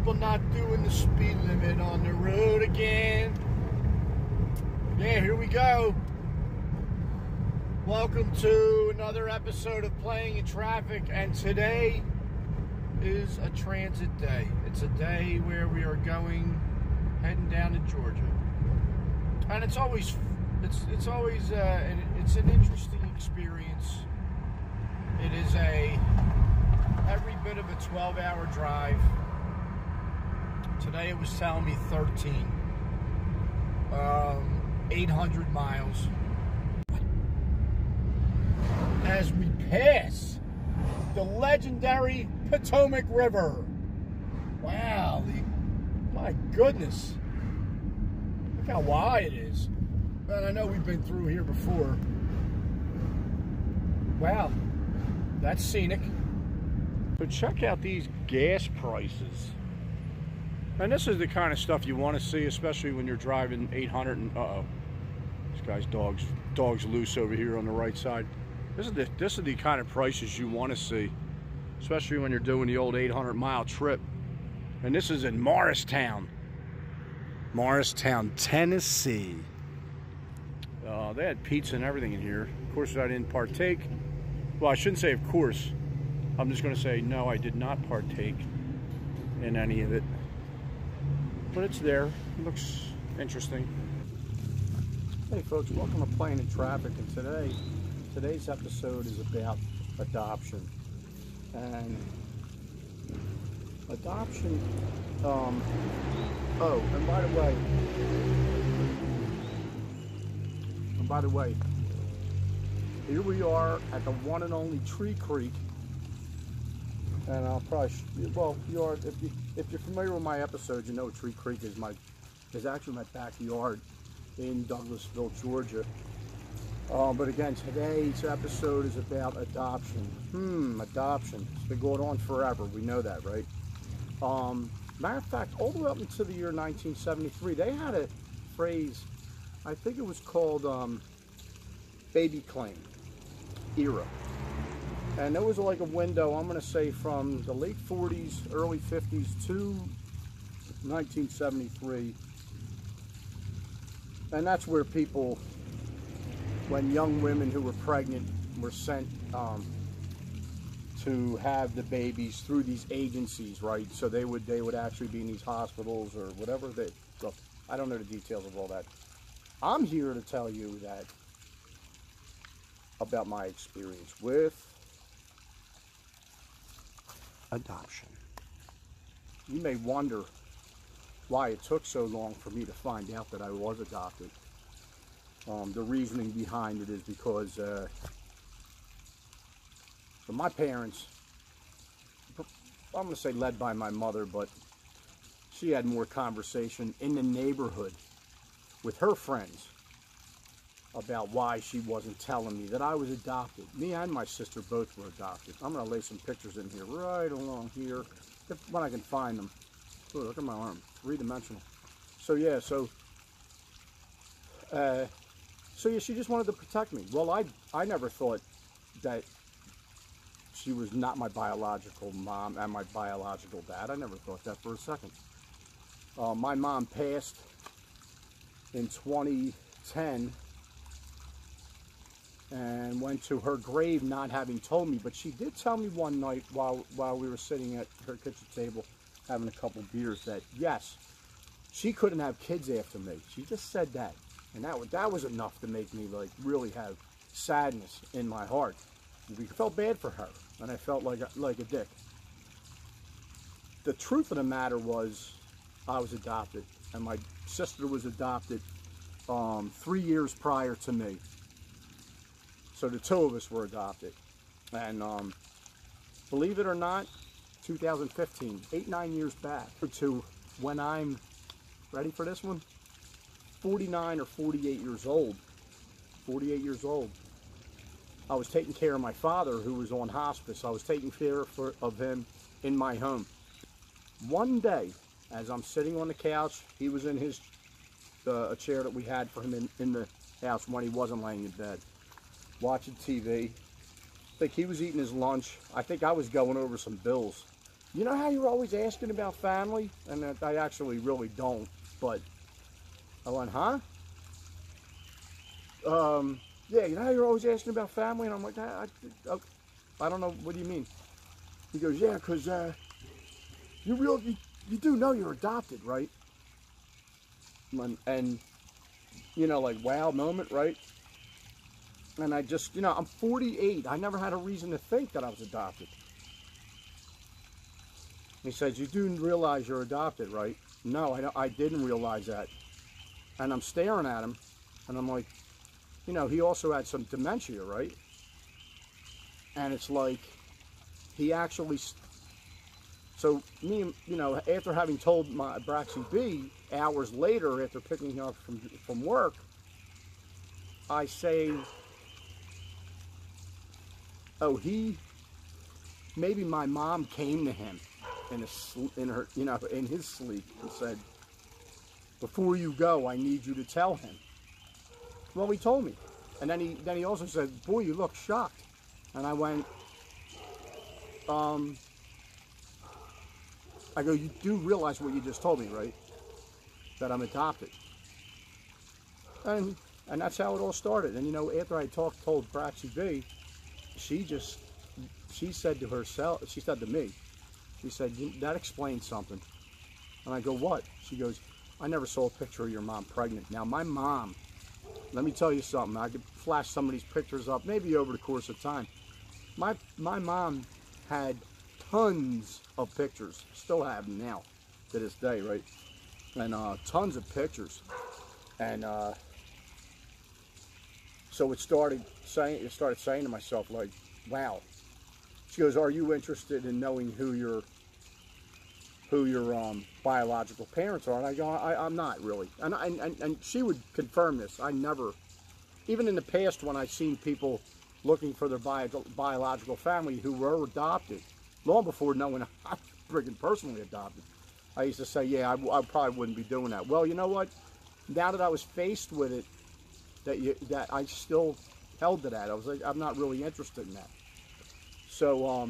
people not doing the speed limit on the road again. Yeah, here we go. Welcome to another episode of Playing in Traffic, and today is a transit day. It's a day where we are heading down to Georgia, and it's an interesting experience. It is every bit of a 12-hour drive. Today it was telling me 13. 800 miles. As we pass the legendary Potomac River. Wow, my goodness. Look how wide it is. And I know we've been through here before. Wow, that's scenic. But check out these gas prices. And this is the kind of stuff you want to see, especially when you're driving 800 and this guy's dog's loose over here on the right side. This is the kind of prices you want to see, especially when you're doing the old 800-mile trip. And this is in Morristown, Tennessee. They had pizza and everything in here. Of course, I didn't partake. Well, I shouldn't say of course. I'm just going to say no, I did not partake in any of it. But it's there. It looks interesting. Hey folks, welcome to Playing in Traffic, and today's episode is about adoption. And adoption, and by the way, here we are at the one and only Tree Creek. And I'll probably, if you're familiar with my episodes, you know Tree Creek is actually my backyard in Douglasville, Georgia. But again, today's episode is about adoption. Adoption. It's been going on forever. We know that, right? Matter of fact, all the way up into the year 1973, they had a phrase, I think it was called baby claim era. And there was like a window, I'm going to say from the late 40s, early 50s to 1973. And that's where people, when young women who were pregnant were sent to have the babies through these agencies, right? So they would actually be in these hospitals or whatever. Look, I don't know the details of all that. I'm here to tell you that about my experience with adoption. You may wonder why it took so long for me to find out that I was adopted. The reasoning behind it is because for my parents, I'm going to say led by my mother, but she had more conversation in the neighborhood with her friends about why she wasn't telling me that I was adopted. Me and my sister both were adopted. I'm going to lay some pictures in here, right along here, when I can find them. Ooh, look at my arm, three-dimensional. So yeah, she just wanted to protect me. Well, I never thought that she was not my biological mom and my biological dad. I never thought that for a second. My mom passed in 2010, and went to her grave not having told me, but she did tell me one night while we were sitting at her kitchen table having a couple beers that yes, she couldn't have kids after me. She just said that, and that was enough to make me like really have sadness in my heart. We felt bad for her, and I felt like a dick. The truth of the matter was I was adopted, and my sister was adopted 3 years prior to me. So the two of us were adopted. And believe it or not, 2015, 8-9 years back to when I'm, ready for this one? 49 or 48 years old. 48 years old. I was taking care of my father who was on hospice. I was taking care of him in my home. One day, as I'm sitting on the couch, he was in a chair that we had for him in the house when he wasn't laying in bed, watching TV. I think he was eating his lunch. I think I was going over some bills. you know how you're always asking about family? And I actually really don't, but I went, huh? Yeah, you know how you're always asking about family? And I'm like, I don't know, what do you mean? He goes, yeah, because you do know you're adopted, right? And, you know, like, wow moment, right? And I just, you know, I'm 48. I never had a reason to think that I was adopted. He says, you do realize you're adopted, right? No, I didn't realize that. And I'm staring at him, and I'm like, you know, he also had some dementia, right? And it's like, he actually, so me, you know, after having told my Braxy B, hours later, after picking him up from work, I say, oh, maybe my mom came to him in his sleep and said, before you go, I need you to tell him. Well, he told me. And then he also said, boy, you look shocked. And I went, I go, you do realize what you just told me, right? That I'm adopted. And that's how it all started. And you know, after I told Braxy B, she said to herself, she said to me, she said, that explains something. And I go, what? She goes, I never saw a picture of your mom pregnant. Now, my mom, let me tell you something. I could flash some of these pictures up, maybe over the course of time. My mom had tons of pictures, still have them now, to this day, right? And tons of pictures. And so it started saying to myself, like, wow. She goes, are you interested in knowing who your biological parents are? And I go, I'm not really. And she would confirm this. I never, even in the past when I've seen people looking for their biological family who were adopted, long before knowing I was freaking personally adopted, I used to say, yeah, I probably wouldn't be doing that. Well, you know what? Now that I was faced with it, that I still held to that. I was like, I'm not really interested in that. So,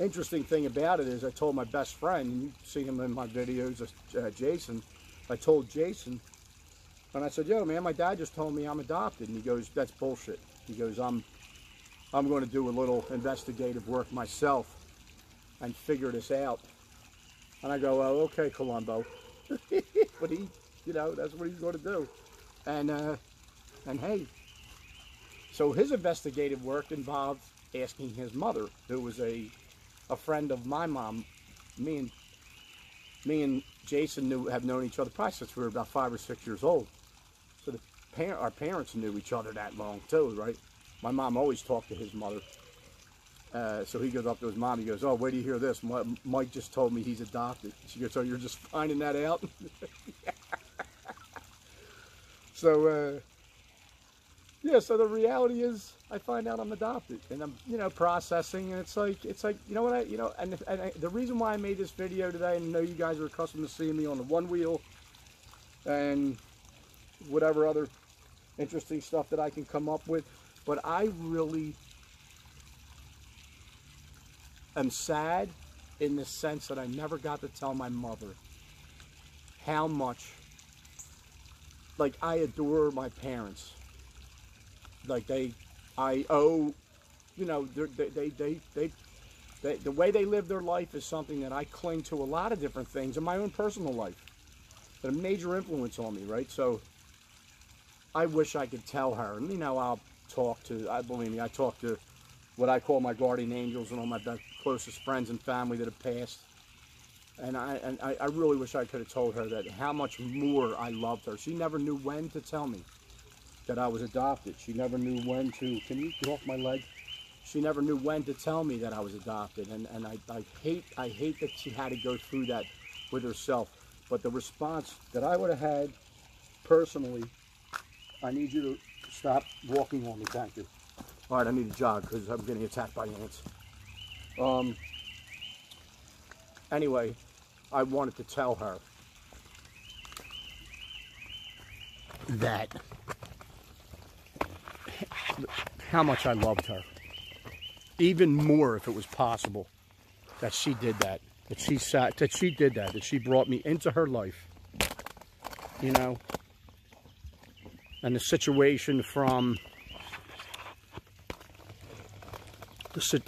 interesting thing about it is I told my best friend, and you see him in my videos, Jason. I told Jason, and I said, yo, man, my dad just told me I'm adopted. And he goes, that's bullshit. He goes, I'm going to do a little investigative work myself and figure this out. And I go, oh, okay, Columbo. But he, you know, that's what he's going to do. And hey, so his investigative work involved asking his mother, who was a friend of my mom. Me and Jason have known each other probably since we were about 5 or 6 years old. So our parents knew each other that long too, right? My mom always talked to his mother. So he goes up to his mom. He goes, oh, where do you hear this? Mike just told me he's adopted. She goes, oh, you're just finding that out? So, yeah, so the reality is I find out I'm adopted, and I'm, you know, processing, and it's like, you know what, and the reason why I made this video today, and I know you guys are accustomed to seeing me on the one wheel and whatever other interesting stuff that I can come up with, but I really am sad in the sense that I never got to tell my mother how much, like, I adore my parents. Like, I owe, you know, the way they live their life is something that I cling to a lot of different things in my own personal life. That a major influence on me, right? So I wish I could tell her, and you know, I talk to what I call my guardian angels and all my closest friends and family that have passed. And I really wish I could have told her that how much more I loved her. She never knew when to tell me that I was adopted. She never knew when to, can you get off my leg? She never knew when to tell me that I was adopted. And I hate that she had to go through that with herself. But the response that I would have had personally, I need you to stop walking on me, thank you. All right, I need to jog because I'm getting attacked by ants. Anyway, I wanted to tell her that how much I loved her. Even more if it was possible. that she did that. That she brought me into her life. You know? And the situation from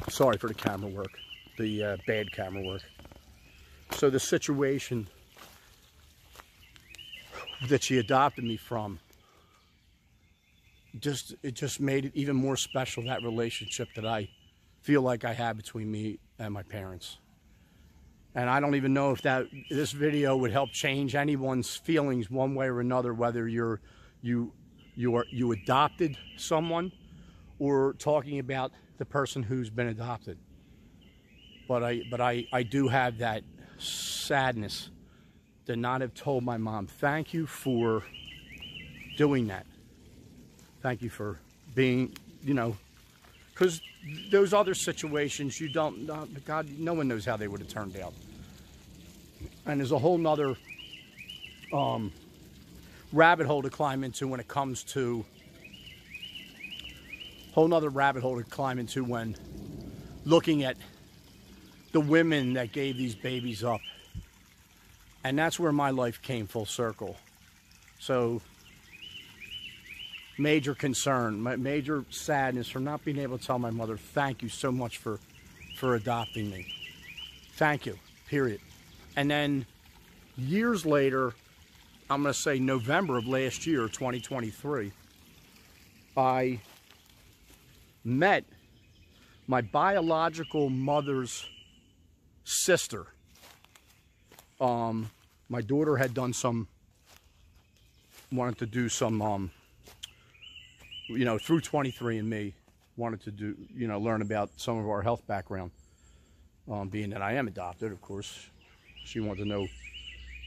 sorry for the camera work, the bad camera work. So the situation that she adopted me from, it just made it even more special, that relationship that I feel like I had between me and my parents. And I don't even know if this video would help change anyone's feelings one way or another, whether you adopted someone or talking about the person who's been adopted. But I do have that sadness to not have told my mom, thank you for doing that. Thank you for being, you know, because those other situations, you don't, God, no one knows how they would have turned out. And there's a whole nother rabbit hole to climb into when it comes to, when looking at the women that gave these babies up. And that's where my life came full circle. So, major concern, major sadness for not being able to tell my mother, thank you so much for adopting me. Thank you, period. And then years later, I'm going to say November of last year, 2023, I met my biological mother's sister. My daughter had done wanted to do some, you know, through 23andMe, wanted to do, you know, learn about some of our health background. Being that I am adopted, of course, she wanted to know,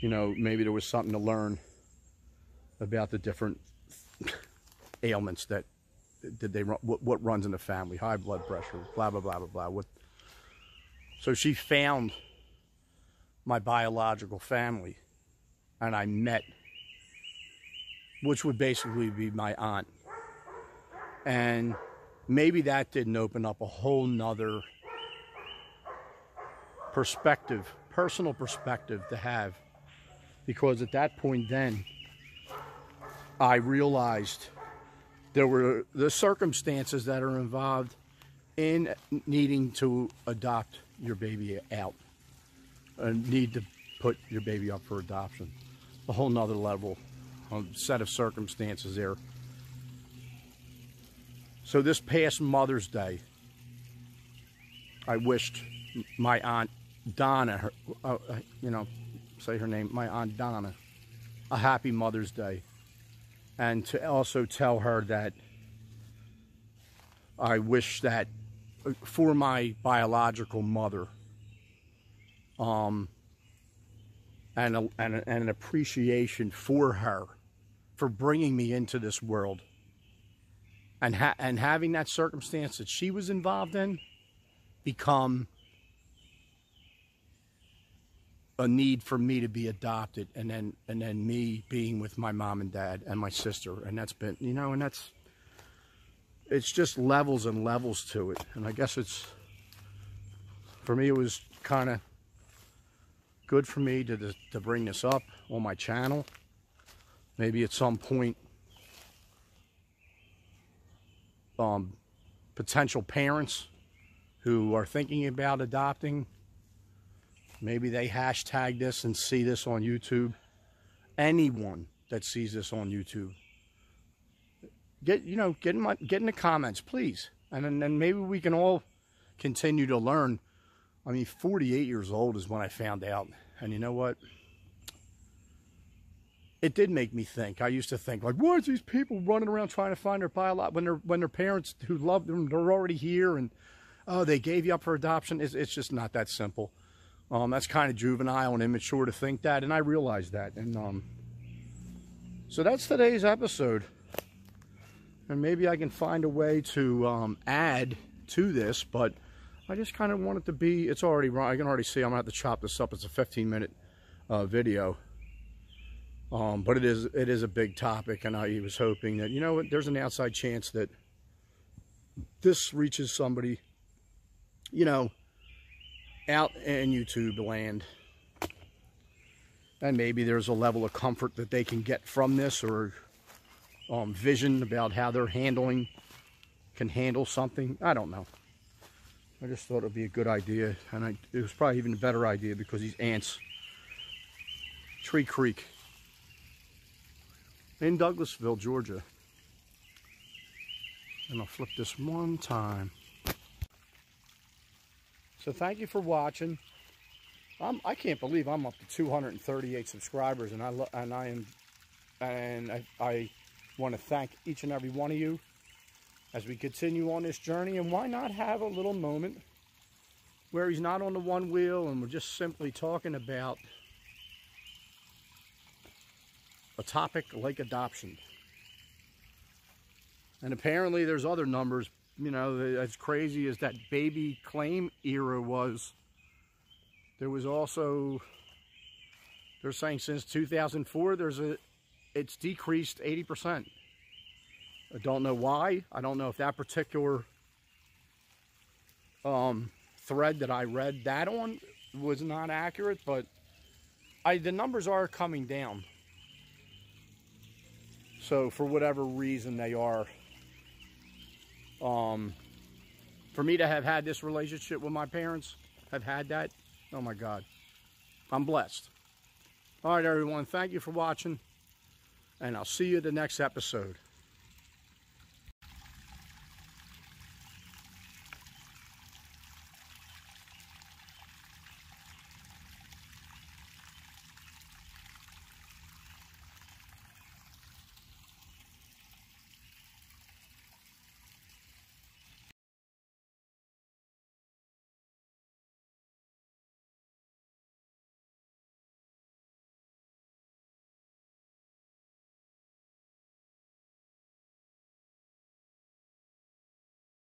you know, maybe there was something to learn about the different ailments that what runs in the family, high blood pressure, blah, blah, blah, blah, blah. So she found my biological family, and I met, which would basically be my aunt. And maybe that didn't open up a whole nother perspective, personal perspective to have, because at that point then, I realized there were the circumstances that are involved in needing to adopt your baby out, and need to put your baby up for adoption. A whole nother level, a set of circumstances there. So this past Mother's Day, I wished my Aunt Donna, you know, say her name, my Aunt Donna, a happy Mother's Day. And to also tell her that I wish that for my biological mother, and an appreciation for her, for bringing me into this world, and having that circumstance that she was involved in become a need for me to be adopted, and then me being with my mom and dad and my sister. And that's been, you know, and it's just levels and levels to it. And I guess for me, it was kind of good for me to bring this up on my channel. Maybe at some point, potential parents who are thinking about adopting, maybe they hashtag this and see this on YouTube. Anyone that sees this on YouTube, get in the comments, please. And then maybe we can all continue to learn. I mean, 48 years old is when I found out. And you know what? It did make me think. I used to think, like, why is these people running around trying to find their biological, when their parents who love them, they're already here, and oh, they gave you up for adoption? It's just not that simple. That's kind of juvenile and immature to think that, and I realize that. And so that's today's episode. And maybe I can find a way to add to this, but I just kind of want it to be, it's already wrong. I can already see I'm going to have to chop this up. It's a 15-minute video. But it is a big topic, and I was hoping that, you know what, there's an outside chance that this reaches somebody, you know, out in YouTube land. And maybe there's a level of comfort that they can get from this, or vision about how they're can handle something. I don't know. I just thought it would be a good idea, and it was probably even a better idea because these ants. Tree Creek in Douglasville, Georgia. And I'll flip this one time. So thank you for watching. I can't believe I'm up to 238 subscribers, and I want to thank each and every one of you as we continue on this journey. And why not have a little moment where he's not on the one wheel and we're just simply talking about a topic like adoption. And apparently there's other numbers, you know, as crazy as that baby claim era was. There was also, they're saying since 2004, it's decreased 80%. I don't know why. I don't know if that particular thread that I read that on was not accurate, but the numbers are coming down. So for whatever reason they are, for me to have had this relationship with my parents, have had that, oh my God, I'm blessed. All right, everyone, thank you for watching, and I'll see you at the next episode.